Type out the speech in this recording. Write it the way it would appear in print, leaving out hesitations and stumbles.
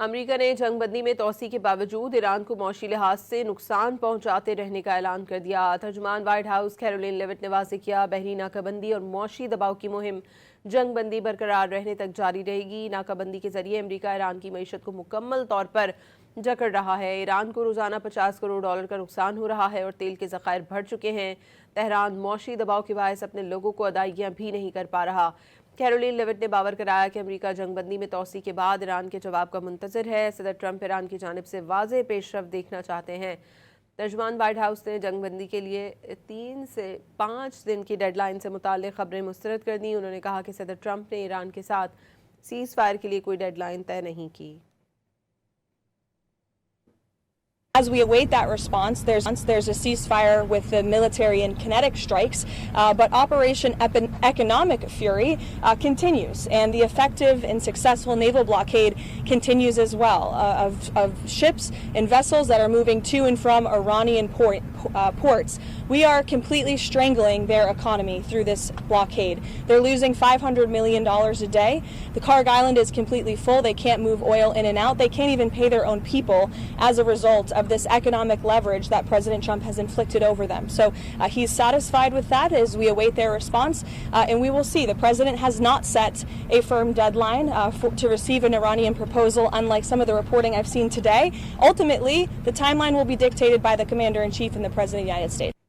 America ने जंगबंदी में तोसी के बावजूद ईरान को मौशी लिहाज से नुकसान पहुंचाते रहने का ऐलान कर दिया। तर्जुमान व्हाइट हाउस कैरोलिन लेविट ने वाज़ेह किया, बहरी नाकाबंदी और मौशी दबाव की मुहिम जंगबंदी बरकरार रहने तक जारी रहेगी। नाकाबंदी के जरिए अमेरिका ईरान की मईशत को मुकम्मल तौर पर जकड़ रहा है। ईरान को रोजाना 50 करोड़ डॉलर का नुकसान हो रहा है और तेल के ज़खायर बढ़ चुके हैं। तेहरान मौशी दबाव के बायस अपने लोगों को अदायगियां भी नहीं कर पा रहा। कैरोलिन लेविट ने बावर कराया कि अमेरिका जंगबंदी में तोसी के बाद ईरान के जवाब का मुंतज़िर है। सदर ट्रंप ईरान की जानिब से वाज़ेह पेशरफ देखना चाहते हैं। तर्जुमान व्हाइट हाउस ने जंगबंदी के लिए 3 से 5 दिन की डेडलाइन से मुताल्लिक़ खबरें मुस्तरद कर दी। उन्होंने कहा कि सदर ट्रंप ने ईरान के साथ सीज़ फायर के लिए कोई डेडलाइन तय नहीं की। As we await that response, there's a ceasefire with the military and kinetic strikes, but Operation Economic Fury continues, and the effective and successful naval blockade continues as well of ships and vessels that are moving to and from Iranian ports. We are completely strangling their economy through this blockade. They're losing $500 million a day. The Karg Island is completely full. They can't move oil in and out. They can't even pay their own people as a result of this economic leverage that President Trump has inflicted over them. So he's satisfied with that as we await their response, and we will see. The president has not set a firm deadline to receive an Iranian proposal, unlike some of the reporting I've seen today. Ultimately, the timeline will be dictated by the Commander-in-Chief and the President of the United States.